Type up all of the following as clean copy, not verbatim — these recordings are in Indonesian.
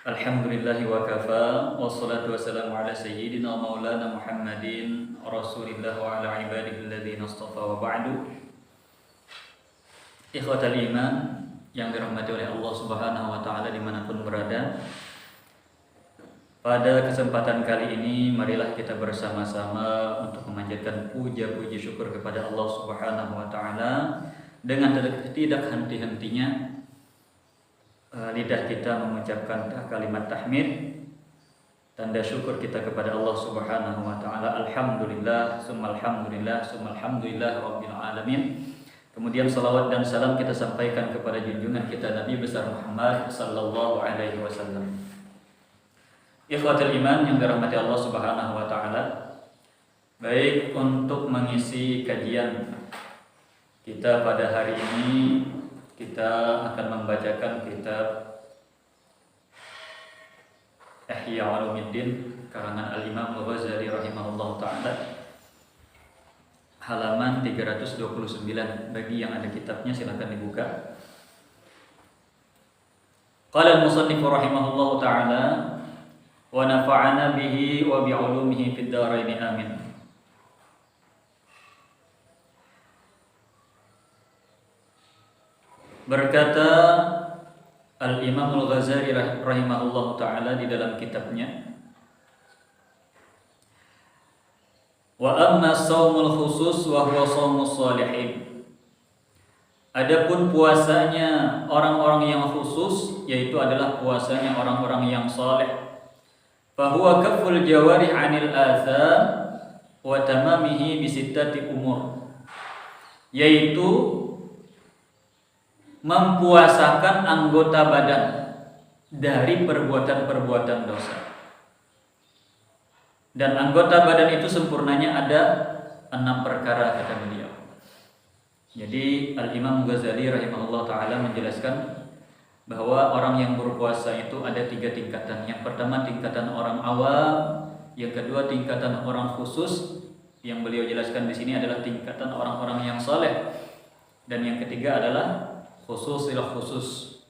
Alhamdulillahi wa kafa wassalatu wassalamu ala sayyidina maulana Muhammadin rasulillah wa ala ibadihi alladhina astafa wa ba'du. Ikhwatal iman yang dirahmati oleh Allah Subhanahu wa taala dimanapun berada. Pada kesempatan kali ini marilah kita bersama-sama untuk memanjatkan puja-puji syukur kepada Allah Subhanahu wa taala dengan tidak henti-hentinya lidah kita mengucapkan kalimat tahmid, tanda syukur kita kepada Allah Subhanahu wa taala. Alhamdulillah, summa alhamdulillah, summa alhamdulillah rabbil alamin. Kemudian salawat dan salam kita sampaikan kepada junjungan kita Nabi besar Muhammad sallallahu alaihi wasallam. Ikhwatul iman yang dirahmati Allah Subhanahu wa taala. Baik, untuk mengisi kajian kita pada hari ini kita akan membacakan kitab Ihya Ulumuddin karangan Al-Imam Al-Ghazali rahimahullah ta'ala, halaman 329. Bagi yang ada kitabnya silakan dibuka. Qala al-musannif rahimahullah ta'ala wa nafa'ana bihi wa bi'ulumihi fid dharain amin. Berkata Al-Imam Al-Ghazali rahimahullah ta'ala di dalam kitabnya, wa amma shaumul khusus wa huwa shaumus shalihin. Adapun puasanya orang-orang yang khusus, yaitu adalah puasanya orang-orang yang saleh. Fa huwa kafful jawarih 'anil atham wa tamamihi bi sittati umur. Yaitu mempuasakan anggota badan dari perbuatan-perbuatan dosa. Dan anggota badan itu sempurnanya ada 6 perkara kata beliau. Jadi Al-Imam Ghazali rahimahullah ta'ala menjelaskan bahwa orang yang berpuasa itu ada 3 tingkatan. Yang pertama tingkatan orang awam, yang kedua tingkatan orang khusus, yang beliau jelaskan di sini adalah tingkatan orang-orang yang saleh, dan yang ketiga adalah khusus,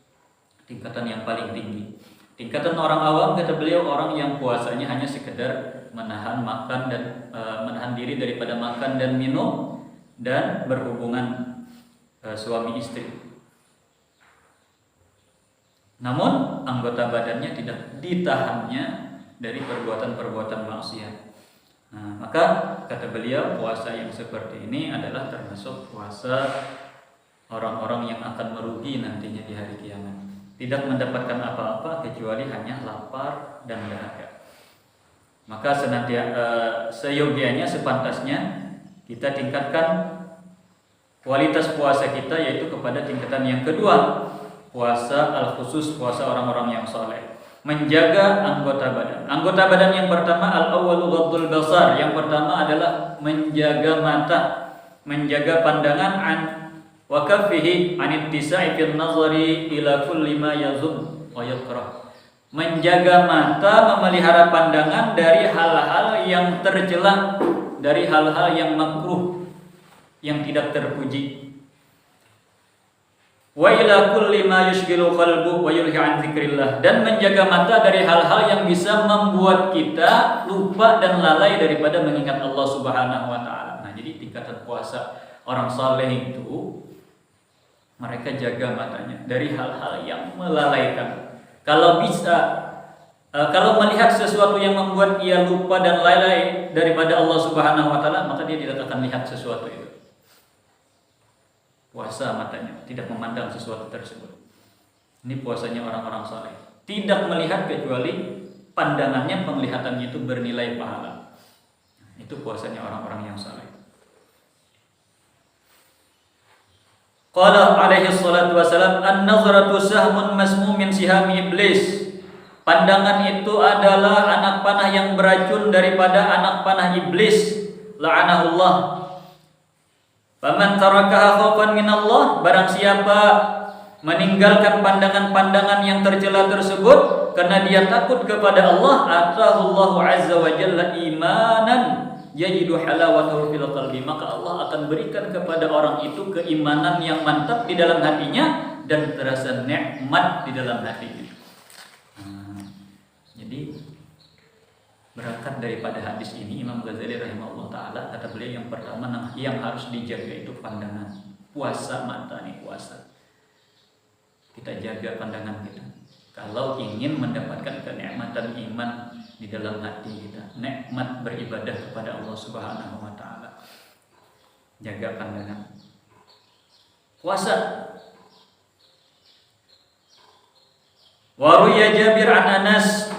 tingkatan yang paling tinggi. Tingkatan orang awam kata beliau orang yang puasanya hanya sekedar menahan makan dan menahan diri daripada makan dan minum dan berhubungan suami istri. Namun anggota badannya tidak ditahannya dari perbuatan-perbuatan maksiat. Nah, maka kata beliau puasa yang seperti ini adalah termasuk puasa orang-orang yang akan merugi nantinya di hari kiamat. Tidak mendapatkan apa-apa kecuali hanya lapar dan dahaga. Maka seyogianya, sepantasnya kita tingkatkan kualitas puasa kita, yaitu kepada tingkatan yang kedua, puasa al-khusus, puasa orang-orang yang saleh. Menjaga anggota badan. Anggota badan yang pertama al-awwalu ghaddul basar. Yang pertama adalah menjaga mata, menjaga pandangan wa kaffihi anittisa'i fil nazari ila kulli ma yazum wa yakrah. Menjaga mata, memelihara pandangan dari hal-hal yang tercela, dari hal-hal yang makruh, yang tidak terpuji. Wa ila kulli ma yushghilu qalbu wa yulhi an dzikrillah, dan menjaga mata dari hal-hal yang bisa membuat kita lupa dan lalai daripada mengingat Allah Subhanahu wa taala. Nah, jadi tingkatan puasa orang saleh itu mereka jaga matanya dari hal-hal yang melalaikan. Kalau bisa, kalau melihat sesuatu yang membuat ia lupa dan lalai daripada Allah Subhanahu wa taala, maka dia tidak akan lihat sesuatu itu. Puasa matanya, tidak memandang sesuatu tersebut. Ini puasanya orang-orang saleh. Tidak melihat kecuali pandangannya, penglihatannya itu bernilai pahala. Itu puasanya orang-orang yang saleh. Qala alaihi salatu wassalam, an-nazratu sahmun masmum min sihami iblis. Pandangan itu adalah anak panah yang beracun daripada anak panah iblis. La'anahullah. Faman tarakaha khaufan minallah, barang siapa meninggalkan pandangan-pandangan yang tercela tersebut karena dia takut kepada Allah, atahullahu azza wa jalla imanan yajidu halawatahu fil qalbi, maka Allah akan berikan kepada orang itu keimanan yang mantap di dalam hatinya dan terasa nikmat di dalam hatinya. Jadi berangkat daripada hadis ini Imam Ghazali rahimahullah taala kata beliau yang pertama yang harus dijaga itu pandangan. Puasa mata nih, puasa. Kita jaga pandangan kita. Kalau ingin mendapatkan kenikmatan iman di dalam hati kita, nikmat beribadah kepada Allah Subhanahu wa taala. Jaga pandangan. Puasa. Wa ruya Jabir an Anas,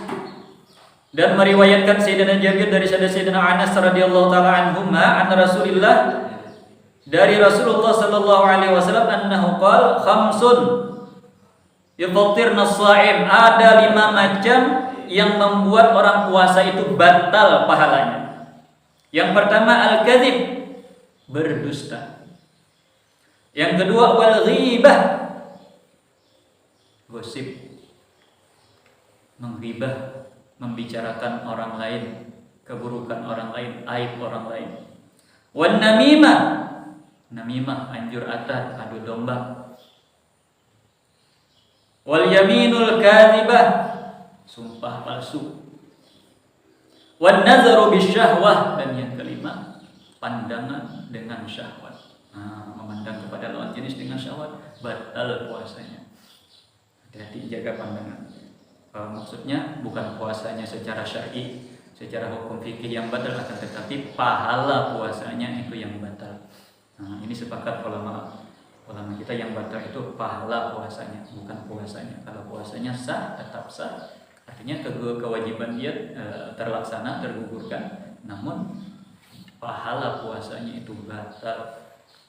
dan meriwayatkan Sayyidina Jabir dari Sayyidina Anas radhiyallahu taala anhuma an Rasulillah, dari Rasulullah sallallahu alaihi wasallam annahu qala khamsun yufattirna as-sha'im, ada 5 macam yang membuat orang puasa itu batal pahalanya. Yang pertama al-kadzib, berdusta. Yang kedua wal ghibah, gosip, menggibah, membicarakan orang lain, keburukan orang lain, aib orang lain. Wan namimah, namimah, anjur atad, adu domba. Wal yaminul kadzibah, sumpah palsu. Wan nazaru bisyahwah, dan yang kelima pandangan dengan syahwat. Memandang kepada lawan jenis dengan syahwat batal puasanya. Hati-hati jaga pandangan. Maksudnya bukan puasanya secara syar'i, secara hukum fikih yang batal, akan tetapi pahala puasanya itu yang batal. Ini sepakat ulama kita, yang batal itu pahala puasanya, bukan puasanya. Kalau puasanya sah, tetap sah, artinya kewajiban dia terlaksana, tergugurkan, namun pahala puasanya itu batal.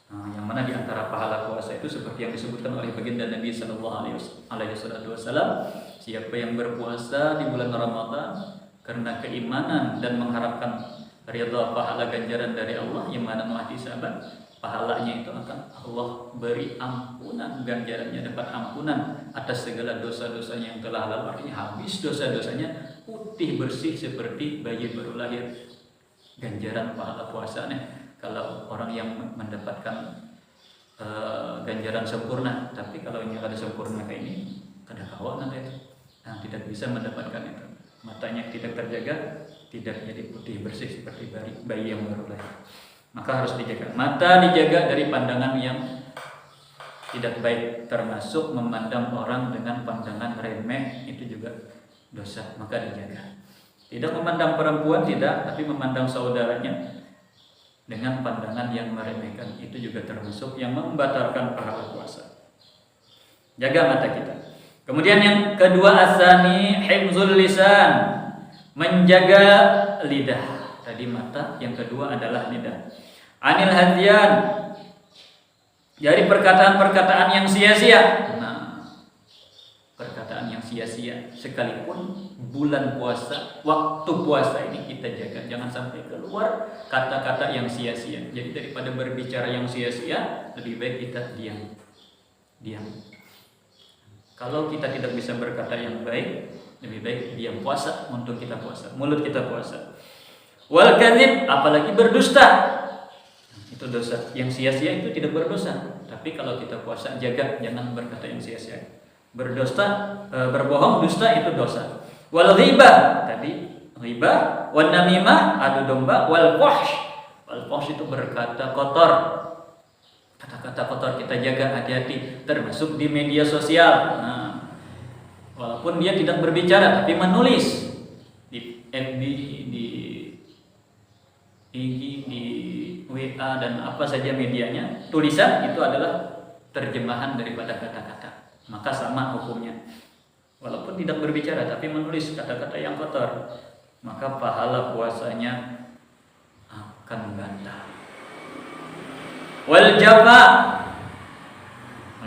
Yang mana di antara pahala puasa itu seperti yang disebutkan oleh baginda Nabi sallallahu alaihi wasallam, siapa yang berpuasa di bulan Ramadan karena keimanan dan mengharapkan ridha pahala ganjaran dari Allah, imanan wa ihtisaban, pahalanya itu akan Allah beri ampunan, ganjarannya dapat ampunan atas segala dosa-dosanya yang telah lalu, artinya habis dosa-dosanya, putih bersih seperti bayi baru lahir. Ganjaran pahala puasanya kalau orang yang mendapatkan ganjaran sempurna, tapi kalau ini ada sempurna kayak ini, kada kawan nanti itu, tidak bisa mendapatkan itu. Matanya tidak terjaga, tidak jadi putih bersih seperti bayi yang baru lahir. Maka harus dijaga. Mata dijaga dari pandangan yang tidak baik, termasuk memandang orang dengan pandangan remeh, itu juga dosa, maka dijaga. Tidak memandang perempuan, tidak, tapi memandang saudaranya dengan pandangan yang meremehkan, itu juga termasuk yang membatalkan pahala puasa. Jaga mata kita. Kemudian yang kedua asani hifzul lisan, menjaga lidah. Tadi mata, yang kedua adalah lidah. Anil hadyan, dari perkataan-perkataan yang sia-sia. Perkataan yang sia-sia, sekalipun bulan puasa, waktu puasa ini kita jaga, jangan sampai keluar kata-kata yang sia-sia. Jadi daripada berbicara yang sia-sia, lebih baik kita diam. Kalau kita tidak bisa berkata yang baik, lebih baik diam, puasa untuk kita puasa, mulut kita puasa. Wal kadzib, apalagi berdusta, itu dosa. Yang sia-sia itu tidak berdosa, tapi kalau kita puasa jaga, jangan berkata yang sia-sia. Berbohong, dusta itu dosa. Wal ghibah, tadi ghibah, wan namimah, adu domba, wal fuhsh itu berkata kotor. Kata-kata kotor kita jaga, hati-hati, termasuk di media sosial. Walaupun dia tidak berbicara tapi menulis di FB, di IG, di WA dan apa saja medianya, tulisan itu adalah terjemahan daripada kata-kata. Maka sama hukumnya. Walaupun tidak berbicara tapi menulis kata-kata yang kotor, maka pahala puasanya akan batal. Wal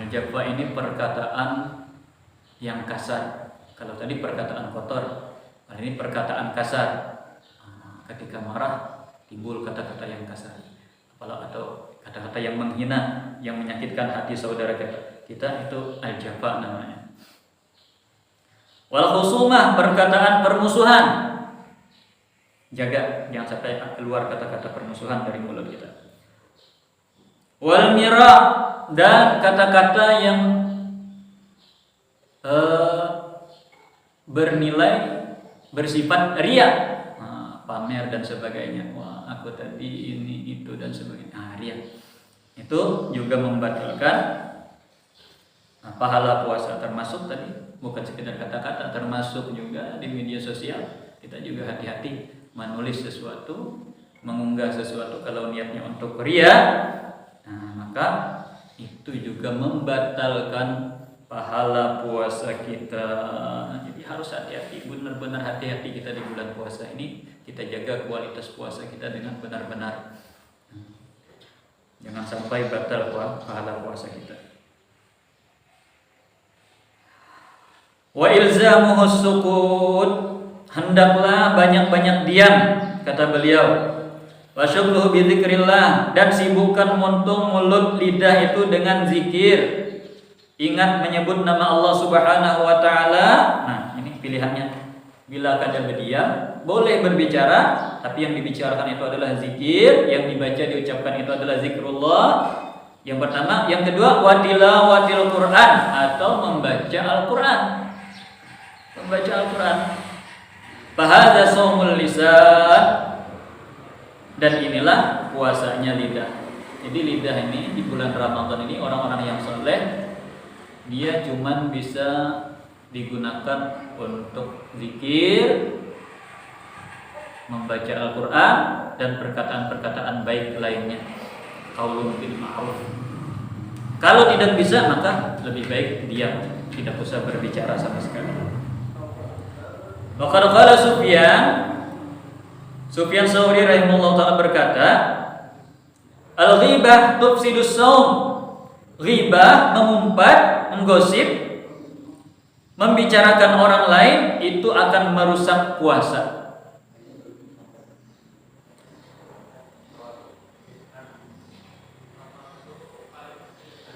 jafa ini perkataan yang kasar. Kalau tadi perkataan kotor, kali ini perkataan kasar. Ketika marah timbul kata-kata yang kasar, atau kata-kata yang menghina, yang menyakitkan hati saudara kita, itu al-jafa namanya. Wal khusumah, perkataan permusuhan. Jaga, jangan sampai keluar kata-kata permusuhan dari mulut kita. Wal mira, dan kata-kata yang bernilai bersifat riya, pamer dan sebagainya. Wah, aku tadi ini itu dan sebagainya. Riya. Itu juga membatalkan pahala puasa, termasuk tadi bukan sekedar kata-kata, termasuk juga di media sosial. Kita juga hati-hati menulis sesuatu, mengunggah sesuatu kalau niatnya untuk riya. Maka itu juga membatalkan pahala puasa kita. Jadi harus hati-hati, benar-benar hati-hati kita di bulan puasa ini. Kita jaga kualitas puasa kita dengan benar-benar. Jangan sampai batal pahala puasa kita. Wa ilzamuhu sukut, hendaklah banyak-banyak diam, kata beliau. Wa syughluhu bi dzikrillah, dan sibukkan muntung mulut lidah itu dengan zikir. Ingat menyebut nama Allah Subhanahu wa taala. Nah, ini pilihannya. Bila kadang berdiam, boleh berbicara, tapi yang dibicarakan itu adalah zikir, yang dibaca diucapkan itu adalah zikrullah. Yang pertama, yang kedua watilawatil Quran, atau membaca Al-Quran. Membaca Al-Quran. Fahadza shaumul lisan, dan inilah puasanya lidah. Jadi lidah ini di bulan Ramadan ini orang-orang yang soleh, dia cuman bisa digunakan untuk zikir, membaca Al-Quran, dan perkataan-perkataan baik lainnya. Qaulun bil ma'ruf. Kalau tidak bisa, maka lebih baik diam, tidak usah berbicara sama sekali. Maka qala Sufyan Tsauri rahimahullah ta'ala berkata, al-ghibah tufsidus shaum. Ghibah, mengumpat, menggosip, membicarakan orang lain, itu akan merusak puasa.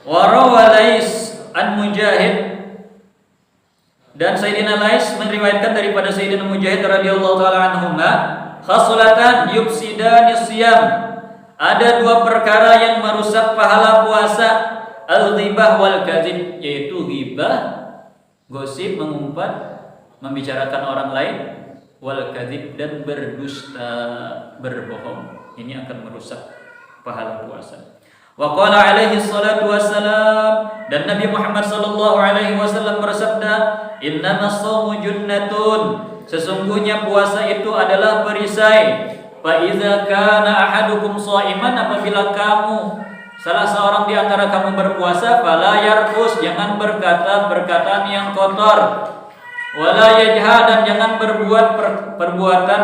Warawa Lais an Mujahid, dan Sayyidina Lais meriwayatkan daripada Sayyidina Mujahid radhiyallahu taala anhuma, khaslatan yufsidani siyam, ada dua perkara yang merusak pahala puasa, al-ghibah wal kadzib, yaitu ghibah, gosip, mengumpat, membicarakan orang lain, wal kadzib, dan berdusta, berbohong. Ini akan merusak pahala puasa. Wa qala alaihi salatu wassalam, dan Nabi Muhammad sallallahu alaihi wasallam bersabda, innamas shaumu junnatun, sesungguhnya puasa itu adalah perisai. Fa idza kana ahadukum shaiman, apabila kamu salah seorang di antara kamu berpuasa, fala yarfus, jangan berkata perkataan yang kotor, wala yajha, dan jangan berbuat perbuatan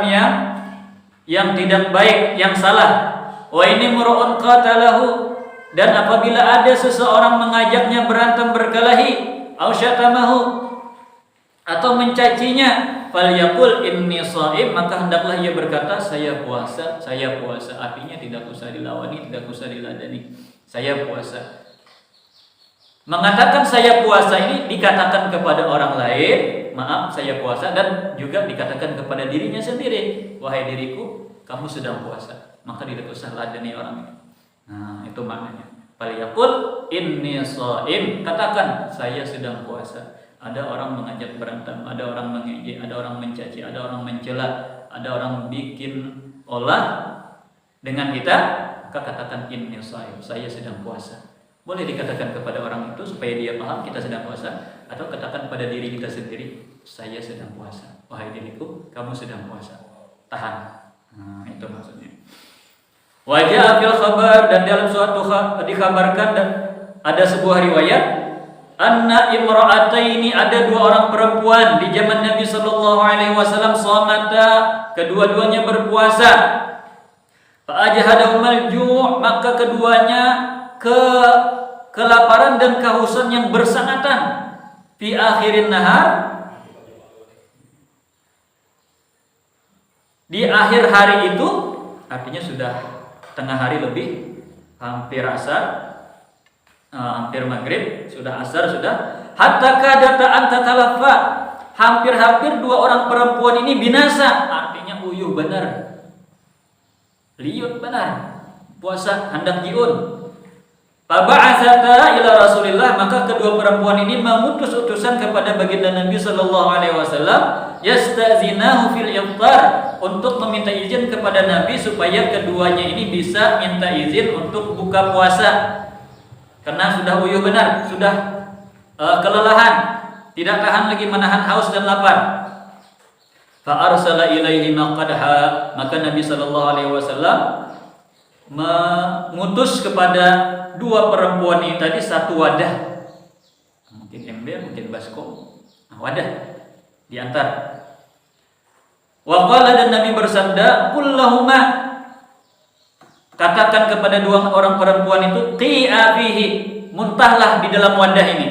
yang tidak baik, yang salah. Wa ini mur'un qatalahu, dan apabila ada seseorang mengajaknya berantem berkelahi, au syatamahu, atau mencacinya, falyaqul inni shaim, maka hendaklah ia berkata saya puasa, saya puasa. Artinya tidak usah dilawani, tidak usah diladani, saya puasa. Mengatakan saya puasa ini dikatakan kepada orang lain, maaf saya puasa, dan juga dikatakan kepada dirinya sendiri, wahai diriku, kamu sedang puasa. Maka tidak usah ladani orang itu. Nah, itu maknanya. Falyaqul inni shaim, katakan saya sedang puasa. Ada orang mengajak berantem, ada orang mengejek, ada orang mencaci, ada orang mencela, ada orang bikin olah dengan kita, maka katakan inni shaim, saya sedang puasa. Boleh dikatakan kepada orang itu supaya dia paham kita sedang puasa, atau katakan pada diri kita sendiri, saya sedang puasa. Wahai diriku, kamu sedang puasa. Tahan. Nah, itu maksudnya. Wajah fil khabar, dan dalam suatu dikabarkan, dan ada sebuah riwayat, anna imra'ataini, ada dua orang perempuan di zaman Nabi sallallahu alaihi wasallam, shamata, kedua-duanya berpuasa. Fa ajhadahumal ju', maka keduanya kelaparan dan kehausan yang bersangatan. Fi akhirin nahar, di akhir hari itu, artinya sudah tengah hari lebih, hampir asar, hampir maghrib, sudah asar, sudah hatta kadata anta talaffa, hampir-hampir dua orang perempuan ini binasa, artinya uyuh benar, liut benar, puasa hendak jiun. Faba'atsata ila Rasulillah, maka kedua perempuan ini mengutus utusan kepada baginda Nabi sallallahu alaihi wasallam, yastazinahu fil iftar, untuk meminta izin kepada Nabi supaya keduanya ini bisa minta izin untuk buka puasa karena sudah uyuh benar, sudah kelelahan, tidak tahan lagi menahan haus dan lapar. Fa arsala ilaihi maqadha, maka Nabi sallallahu alaihi wasallam mengutus kepada dua perempuan ini tadi satu wadah, mungkin ember, mungkin baskom, wadah diantar. Wa qala, dan Nabi bersabda, kullahuma, katakan kepada dua orang perempuan itu, qi'a fihi, muntahlah di dalam wadah ini.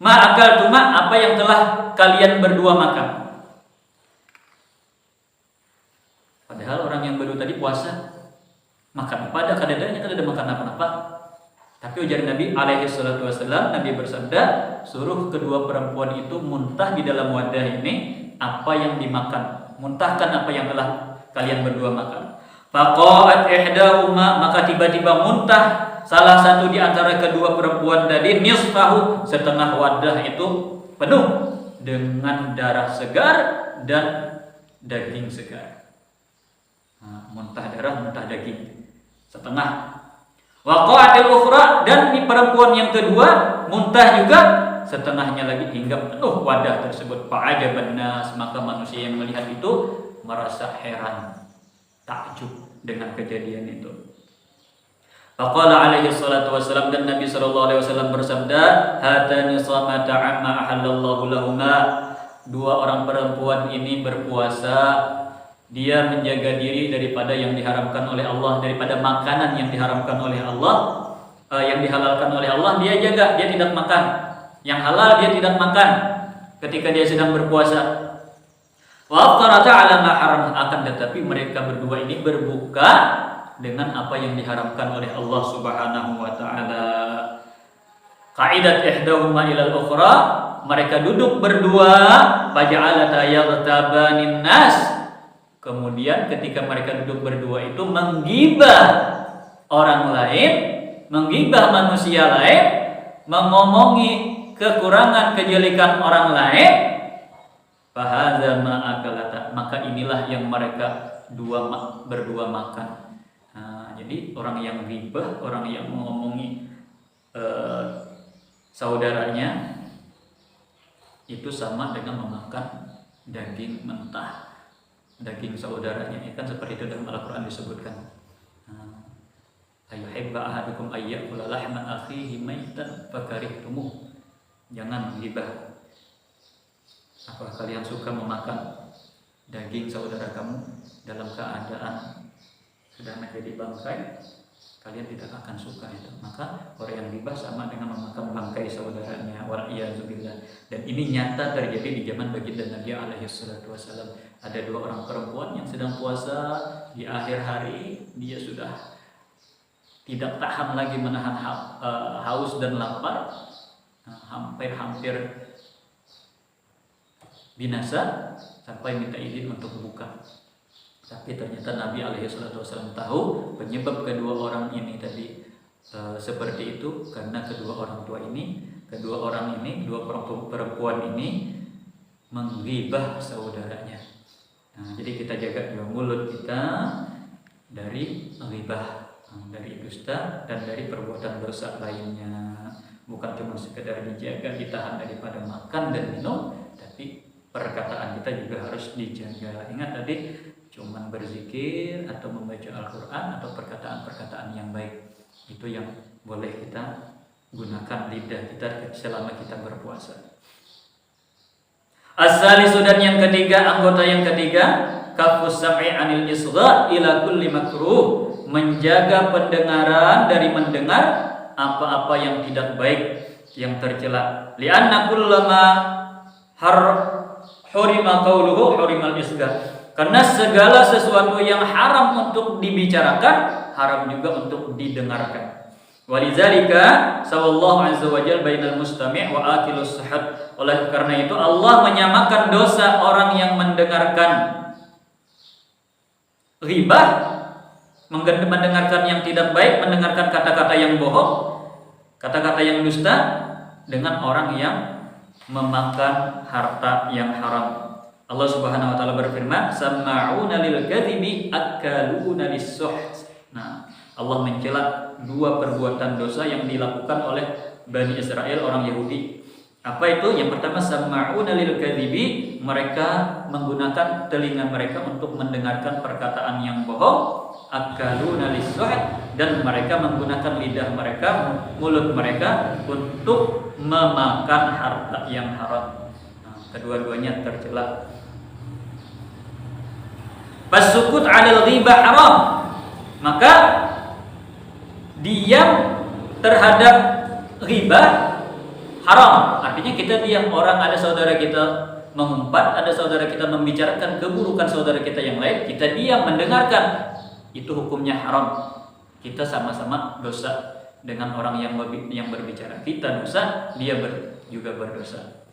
Ma akaltuma, apa yang telah kalian berdua makan. Padahal orang yang baru tadi puasa makan apa, ada kadang-kadang ada makan apa-apa. Tapi ujar Nabi alaihi salatu wasallam, Nabi bersabda, suruh kedua perempuan itu muntah di dalam wadah ini apa yang dimakan, muntahkan apa yang telah kalian berdua makan. Faqa'at ihdahuma, maka tiba-tiba muntah salah satu di antara kedua perempuan tadi, nisfahu, setengah wadah itu penuh dengan darah segar dan daging segar. Muntah darah, muntah daging, setengah. Waqa'atil ukhra, dan di perempuan yang kedua muntah juga setengahnya lagi hingga penuh wadah tersebut. Fa'ajaban nas, maka manusia yang melihat itu merasa heran, takjub dengan kejadian itu. Faqala alaihi salatu wasallam, dan Nabi sallallahu alaihi wasallam bersabda, hatani samata amma ahallallahu lahuma, dua orang perempuan ini berpuasa, dia menjaga diri daripada yang diharamkan oleh Allah, daripada makanan yang diharamkan oleh Allah, yang dihalalkan oleh Allah dia jaga, dia tidak makan. Yang halal dia tidak makan ketika dia sedang berpuasa. Wa aftarata ala ma haram, akan tetapi mereka berdua ini berbuka dengan apa yang diharamkan oleh Allah Subhanahu wa taala. Qaidat ihdahuma ila al-ukhra, mereka duduk berdua, faja'alata yaghtabanin nas. Kemudian ketika mereka duduk berdua itu menggibah orang lain, menggibah manusia lain, mengomongi kekurangan kejelekan orang lain. Fahadza ma akalata, maka inilah yang mereka berdua makan. Jadi orang yang ghibah, orang yang mengomongi saudaranya itu sama dengan memakan daging mentah, daging saudaranya. Ini kan seperti itu dalam Al-Quran disebutkan. Ayuhibba ahadukum ayyakula lahma akhihi maitan fakarihtumuh. Jangan menggibah. Apakah kalian suka memakan daging saudara kamu dalam keadaan sudah menjadi bangkai? Kalian tidak akan suka itu. Maka orang yang gibah sama dengan memakan bangkai saudaranya. Wal'iyazubillah. Dan ini nyata terjadi di zaman baginda Nabi alaihi salatu wasallam. Ada dua orang perempuan yang sedang puasa, di akhir hari dia sudah tidak tahan lagi menahan haus dan lapar, hampir binasa, sampai minta izin untuk buka. Tapi ternyata Nabi alaihi salatu wasallam tahu penyebab kedua orang ini tadi seperti itu karena kedua orang ini, dua perempuan ini menggibah saudaranya. Jadi kita jaga juga mulut kita dari ghibah, dari dusta dan dari perbuatan dosa lainnya. Bukan cuma sekedar dijaga, ditahan daripada makan dan minum, tapi perkataan kita juga harus dijaga. Ingat tadi, cuma berzikir atau membaca Al-Quran atau perkataan-perkataan yang baik, itu yang boleh kita gunakan lidah kita selama kita berpuasa. As-salisu, dan yang ketiga, anggota yang ketiga, kafus sam'i anil isgha ila kulli makruh, menjaga pendengaran dari mendengar apa-apa yang tidak baik, yang tercela. Li'anna kullama hurima qawluhu hurimal isgha, karena segala sesuatu yang haram untuk dibicarakan haram juga untuk didengarkan. Walizalika sallallahu azza wajalla bainal mustami' wa akilus sahad. Oleh karena itu Allah menyamakan dosa orang yang mendengarkan ghibah, mendengarkan yang tidak baik, mendengarkan kata-kata yang bohong, kata-kata yang dusta, dengan orang yang memakan harta yang haram. Allah Subhanahu wa taala berfirman, "Sama'una lil kadhibi akaluna lis-suht." Nah, Allah mencela dua perbuatan dosa yang dilakukan oleh Bani Israel, orang Yahudi. Apa itu? Yang pertama, sama'una lil kadhibi, mereka menggunakan telinga mereka untuk mendengarkan perkataan yang bohong. Akaluna lis-suht, dan mereka menggunakan lidah mereka, mulut mereka untuk memakan harta yang haram. Nah, kedua-duanya tercela. Fasukut 'alal ghibah haram. Maka diam terhadap ghibah haram. Artinya kita diam, orang ada saudara kita mengumpat, ada saudara kita membicarakan keburukan saudara kita yang lain, kita diam mendengarkan, itu hukumnya haram. Kita sama-sama dosa dengan orang yang berbicara. Kita dosa, dia juga berdosa.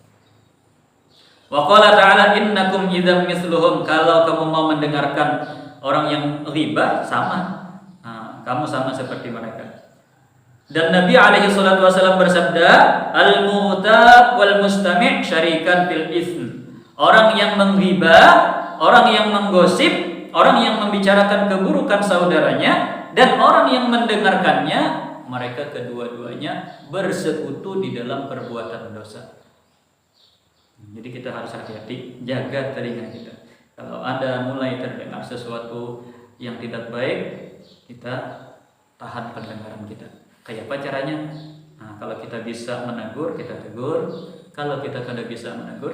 Wa qala ta'ala innakum idzam misluhum, kalau kamu mau mendengarkan orang yang ghibah sama. Nah, kamu sama seperti mereka. Dan Nabi alaihi salatu wasallam bersabda, al-mu'tab wal mustami' syarikan fil itsm. Orang yang menghibah, orang yang menggosip, orang yang membicarakan keburukan saudaranya, dan orang yang mendengarkannya, mereka kedua-duanya bersekutu di dalam perbuatan dosa. Jadi kita harus hati-hati, jaga telinga kita. Kalau ada mulai terdengar sesuatu yang tidak baik, kita tahan pendengaran kita. Kayak apa caranya? Nah, kalau kita bisa menegur, kita tegur. Kalau kita tidak bisa menegur,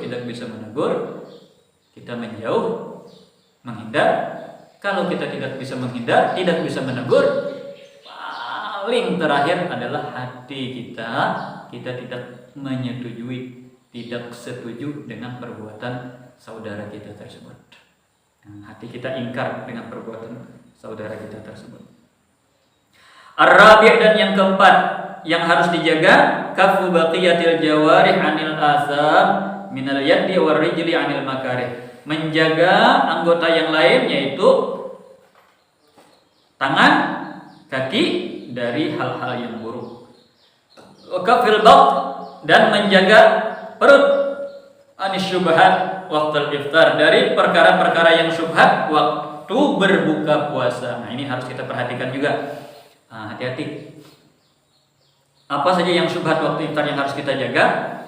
kita menjauh, menghindar. Kalau kita tidak bisa menghindar, tidak bisa menegur, paling terakhir adalah hati kita tidak menyetujui, tidak setuju dengan perbuatan saudara kita tersebut. Nah, hati kita ingkar dengan perbuatan saudara kita tersebut. Ar-rabi' dan yang keempat yang harus dijaga, kafu baqiyatil jawarih anil asam minal yaddi war rijli anil makarih. Menjaga anggota yang lain yaitu tangan, kaki dari hal-hal yang buruk. Wa kafil baq, dan menjaga perut anis syubhat waqtul iftar, dari perkara-perkara yang syubhat waktu berbuka puasa. Nah, ini harus kita perhatikan juga. Nah, hati-hati. Apa saja yang syubhat waktu iftar yang harus kita jaga?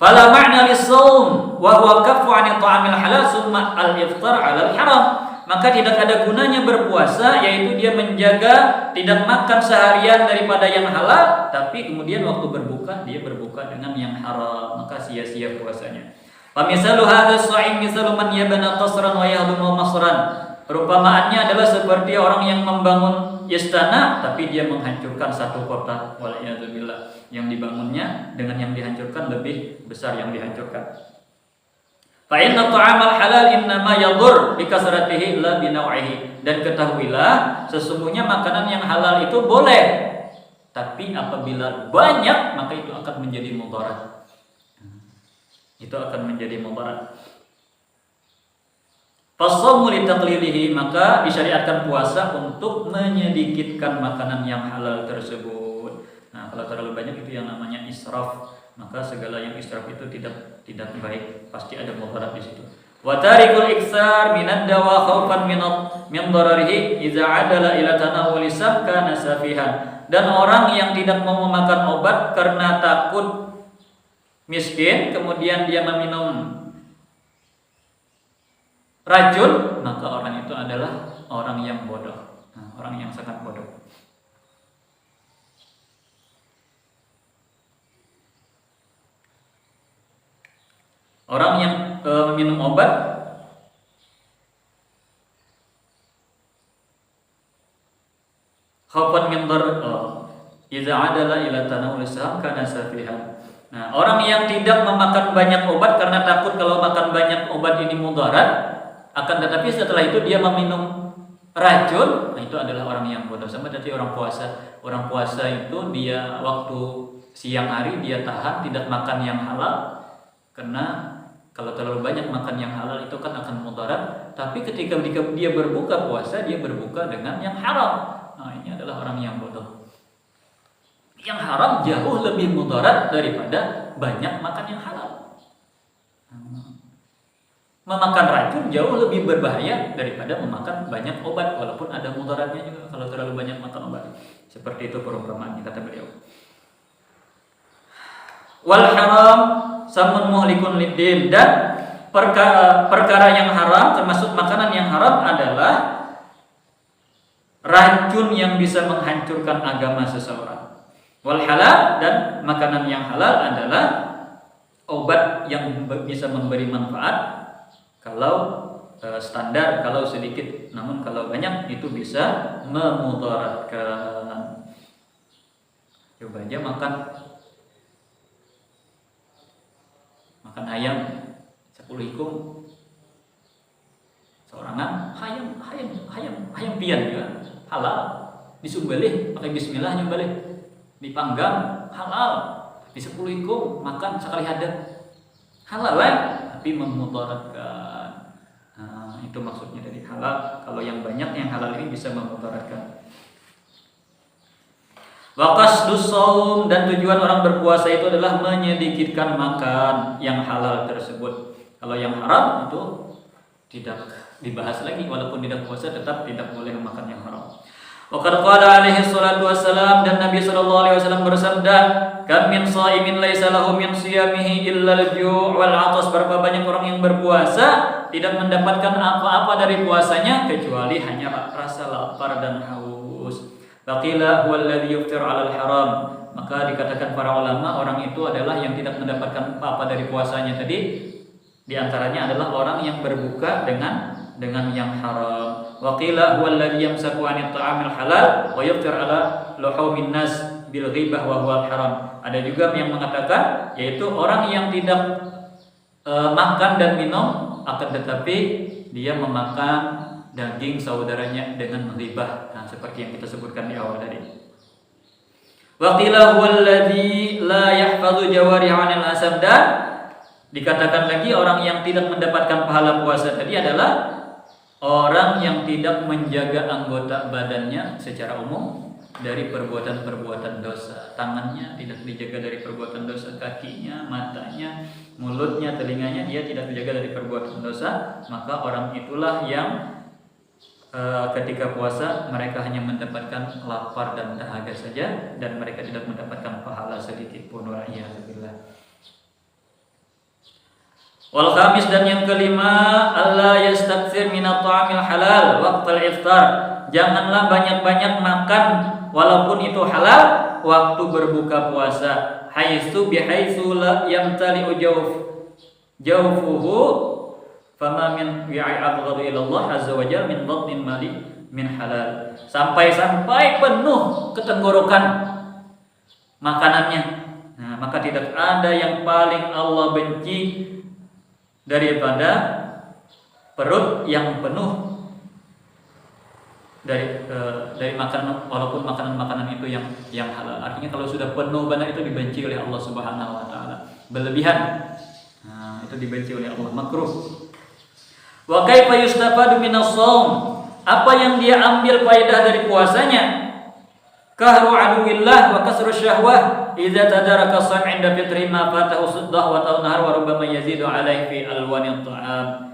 Fala ma'na lis-shaum wa huwa kaffu 'anil ta'amil halal summa al-iftar 'alal haram. Maka tidak ada gunanya berpuasa, yaitu dia menjaga tidak makan seharian daripada yang halal, tapi kemudian waktu berbuka dia berbuka dengan yang haram, maka sia-sia puasanya. Fa misalu hadzal sha'im misalu man yabna qasran wa yahdumu masran. Perumpamaannya adalah seperti orang yang membangun istana tapi dia menghancurkan satu kota. Waliyadzubillah. Yang dibangunnya dengan yang dihancurkan lebih besar yang dihancurkan. Fa inna ta'amal halal innama yadur bi kasratihi la bi naw'ihi. Dan ketahuilah sesungguhnya makanan yang halal itu boleh, tapi apabila banyak maka itu akan menjadi mudarat. Itu akan menjadi mudarat. Fasawmu litaqlilihi, maka disyariatkan puasa untuk menyedikitkan makanan yang halal tersebut. Nah, kalau terlalu banyak itu yang namanya israf, maka segala yang israf itu tidak baik, pasti ada mudarat di situ. Wa tarikul iksar minad dawa khaufan min dararihi idza adala ila tanawuli kana safihan. Dan orang yang tidak mau memakan obat karena takut miskin, kemudian dia meminum racun, maka orang itu adalah orang yang bodoh. Nah, orang yang sangat bodoh. Orang yang minum obat khaufan min dar idza adala ila tanawul saham kana safihan. Nah, orang yang tidak memakan banyak obat karena takut kalau makan banyak obat ini mudarat, akan tetapi setelah itu dia meminum racun, nah itu adalah orang yang bodoh. Sama tadi orang puasa. Orang puasa itu dia waktu siang hari dia tahan tidak makan yang halal, karena kalau terlalu banyak makan yang halal itu kan akan mudarat. Tapi ketika dia berbuka puasa, dia berbuka dengan yang haram. Nah, ini adalah orang yang bodoh. Yang haram jauh lebih mudarat daripada banyak makan yang halal. Memakan racun jauh lebih berbahaya daripada memakan banyak obat, walaupun ada mudaratnya juga kalau terlalu banyak makan obat. Seperti itu perumpamaannya kata beliau. Wal haram samun muhlikun lidin, dan perkara yang haram termasuk makanan yang haram adalah racun yang bisa menghancurkan agama seseorang. Wal halal, dan makanan yang halal adalah obat yang bisa memberi manfaat kalau standar, kalau sedikit, namun kalau banyak itu bisa memudaratkan. Coba aja makan ayam 10 ikung seorangan, hayam pian juga halal, disumbelih pakai bismillah, nyumbelih dipanggang halal, di 10 ikung makan sekali hadap halal tapi memudaratkan. Itu maksudnya dari halal. Kalau yang banyak yang halal ini bisa memudaratkan. Wa qasdus shaum, dan tujuan orang berpuasa itu adalah menyedikitkan makan yang halal tersebut. Kalau yang haram itu tidak dibahas lagi, walaupun tidak puasa tetap tidak boleh makan yang haram. Wa qad qala alaihi salatu wassalam, dan Nabi sallallahu alaihi wasallam bersabda, kam min shaimin laisa lahu min siyamihi illa al-ju' wal 'atas. Berapa banyak orang yang berpuasa tidak mendapatkan apa-apa dari puasanya kecuali hanya rasa lapar dan haus. Faqila huwa alladhi yuftir 'ala al-haram. Maka dikatakan para ulama, orang itu adalah yang tidak mendapatkan apa-apa dari puasanya tadi. Di antaranya adalah orang yang berbuka dengan yang haram. Wa qila huwa alladhi yamsaku 'anil ta'amil halal wa yaftir 'ala luhumin nas bil ghibah wa huwa haram. Ada juga yang mengatakan yaitu orang yang tidak makan dan minum, akan tetapi dia memakan daging saudaranya dengan ghibah. Nah, seperti yang kita sebutkan di awal tadi. Wa qila huwa alladhi la yahfazu jawarih 'anil asam. Dan dikatakan lagi orang yang tidak mendapatkan pahala puasa tadi adalah orang yang tidak menjaga anggota badannya secara umum dari perbuatan-perbuatan dosa. Tangannya tidak dijaga dari perbuatan dosa, kakinya, matanya, mulutnya, telinganya dia tidak dijaga dari perbuatan dosa. Maka orang itulah yang ketika puasa mereka hanya mendapatkan lapar dan dahaga saja, dan mereka tidak mendapatkan pahala sedikit pun. Wa'iyadzubillah. Wal khamis, dan yang kelima, alla yastakthir min at-ta'amil halal waqtal iftar. Janganlah banyak-banyak makan walaupun itu halal waktu berbuka puasa. Haitsu bihaitsu la yamtali'u jawfuhu fama min wi'i abghadu ila Allah azza wa jalla min batnin mali min halal. Sampai penuh ketenggorokan makanannya. Nah, maka tidak ada yang paling Allah benci daripada perut yang penuh dari makanan, walaupun makanan itu yang halal. Artinya kalau sudah penuh benar itu dibenci oleh Allah Subhanahu wa taala. Berlebihan, nah, itu dibenci oleh Allah, makruh. Wa kaifa yustafadu minas shaum? Apa yang dia ambil faedah dari puasanya? Kahru aduwillah wa kasru syahwah idza tadaraka as-sam' 'inda fitri ma fatahu suddah wa tanhar wa rubbama yazidu 'alaihi fi alwanit ta'am.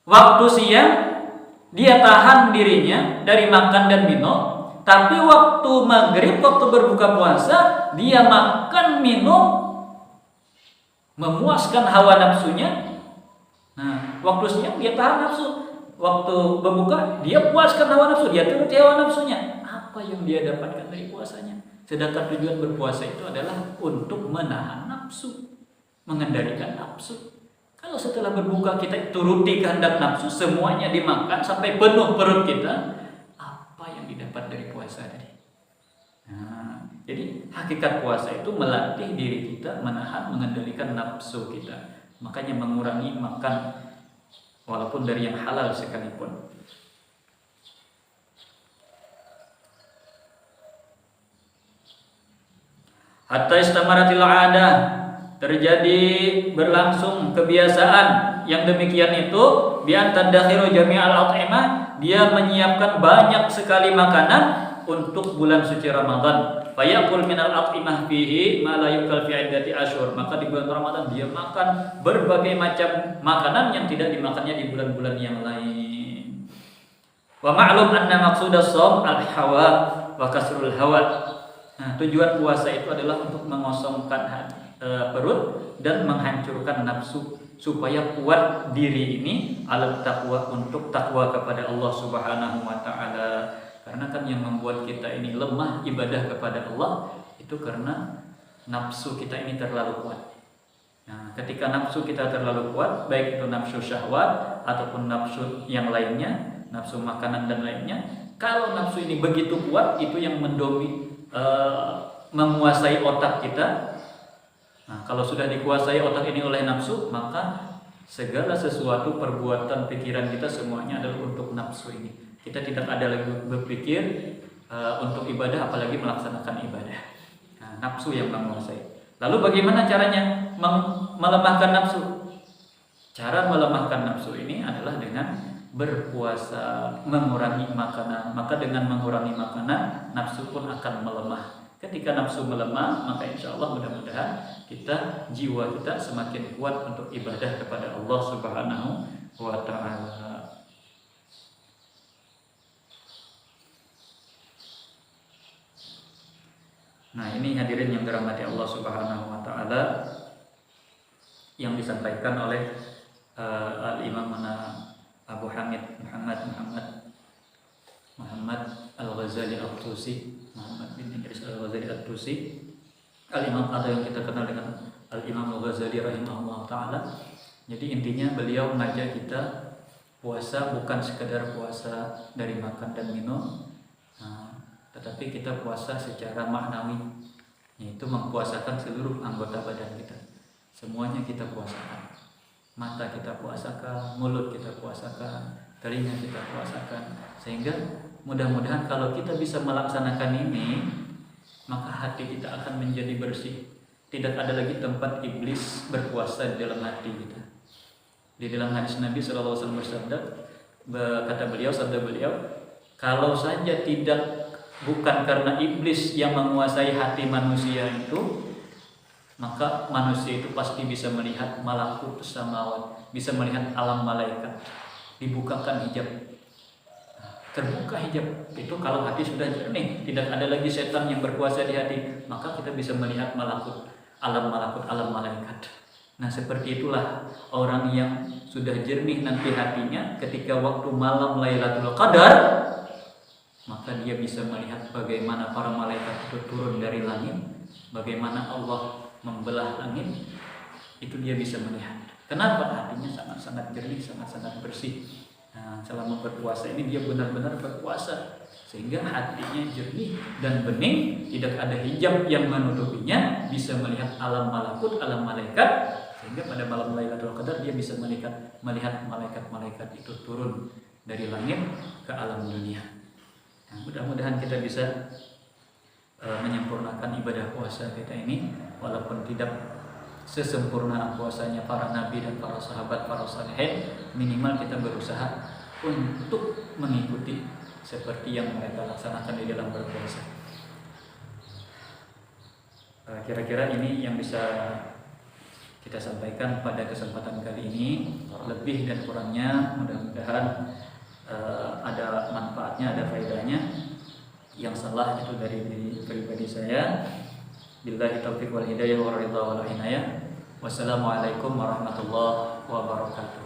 Waktu siang dia tahan dirinya dari makan dan minum, tapi waktu maghrib, waktu berbuka puasa, dia makan minum memuaskan hawa nafsunya. Nah, waktu siang dia tahan nafsu, waktu berbuka dia puaskan hawa nafsu, dia turuti hawa nafsunya. Apa yang dia dapatkan dari puasanya? Sedangkan tujuan berpuasa itu adalah untuk menahan nafsu, mengendalikan nafsu. Kalau setelah berbuka kita turuti kehendak nafsu, semuanya dimakan sampai penuh perut kita, apa yang didapat dari puasa tadi? Nah, jadi hakikat puasa itu melatih diri kita menahan, mengendalikan nafsu kita. Makanya mengurangi makan walaupun dari yang halal sekalipun. Hatta istamaratil 'adah, terjadi berlangsung kebiasaan yang demikian itu, bi an tadakhiru jami'al at'imah, dia menyiapkan banyak sekali makanan untuk bulan suci Ramadan. Fayaqul minal at'imah fihi ma la yukal fi iddati asyhur. Maka di bulan Ramadan dia makan berbagai macam makanan yang tidak dimakannya di bulan-bulan yang lain. Wa ma'lum anna maqsudas shaum al-hawa wa kasrul hawa. Nah, tujuan puasa itu adalah untuk mengosongkan perut dan menghancurkan nafsu supaya kuat diri ini alat takwa untuk takwa kepada Allah Subhanahu wa taala. Karena kan yang membuat kita ini lemah ibadah kepada Allah itu karena nafsu kita ini terlalu kuat. Nah, ketika nafsu kita terlalu kuat, baik itu nafsu syahwat ataupun nafsu yang lainnya, nafsu makanan dan lainnya, kalau nafsu ini begitu kuat, itu yang menguasai otak kita. Nah, kalau sudah dikuasai otak ini oleh nafsu, maka segala sesuatu perbuatan pikiran kita semuanya adalah untuk nafsu ini. Kita tidak ada lagi berpikir untuk ibadah, apalagi melaksanakan ibadah. Nah, nafsu yang menguasai. Lalu bagaimana caranya melemahkan nafsu? Cara melemahkan nafsu ini adalah dengan berpuasa, mengurangi makanan. Maka dengan mengurangi makanan, nafsu pun akan melemah. Ketika nafsu melemah, maka insya Allah mudah-mudahan jiwa kita semakin kuat untuk ibadah kepada Allah Subhanahu wa ta'ala. Nah, ini hadirin yang dirahmati Allah Subhanahu wa taala yang disampaikan oleh Al-Imam Abu Hamid Muhammad Al-Ghazali At-Tusi, Muhammad bin Idris Al-Ghazali At-Tusi. Al-Imam ada yang kita kenal dengan Al-Imam Al-Ghazali rahimahullah taala. Jadi intinya beliau mengajak kita puasa bukan sekedar puasa dari makan dan minum, tetapi kita puasa secara maknawi, yaitu mempuasakan seluruh anggota badan kita. Semuanya kita puasakan. Mata kita puasakan, mulut kita puasakan, telinga kita puasakan. Sehingga mudah-mudahan kalau kita bisa melaksanakan ini, maka hati kita akan menjadi bersih. Tidak ada lagi tempat iblis berkuasa di dalam hati kita. Di dalam hadis Nabi SAW bersabda, sabda beliau, kalau saja bukan karena iblis yang menguasai hati manusia itu, maka manusia itu pasti bisa melihat malakut samawat, bisa melihat alam malaikat. Dibukakan hijab, terbuka hijab itu kalau hati sudah jernih, tidak ada lagi setan yang berkuasa di hati, maka kita bisa melihat malakut, alam malaikat. Nah, seperti itulah orang yang sudah jernih nanti hatinya ketika waktu malam Lailatul Qadar, maka dia bisa melihat bagaimana para malaikat itu turun dari langit, bagaimana Allah membelah langit, itu dia bisa melihat. Kenapa? Hatinya sangat-sangat jernih, sangat-sangat bersih. Nah, selama berpuasa ini dia benar-benar berpuasa, sehingga hatinya jernih dan bening, tidak ada hijab yang menutupinya, bisa melihat alam malakut, alam malaikat, sehingga pada malam Lailatul Qadar dia bisa melihat malaikat-malaikat itu turun dari langit ke alam dunia. Nah, mudah-mudahan kita bisa menyempurnakan ibadah puasa kita ini, walaupun tidak sesempurna puasanya para nabi dan para sahabat, para salihin, minimal kita berusaha untuk mengikuti seperti yang mereka laksanakan di dalam berpuasa. Kira-kira ini yang bisa kita sampaikan pada kesempatan kali ini. Lebih dan kurangnya mudah-mudahan ada manfaatnya, ada faedahnya. Yang salah itu dari diri pribadi saya. Billahi taufiq wal hidayah wa ridha wal inayah. Wassalamualaikum warahmatullahi wabarakatuh.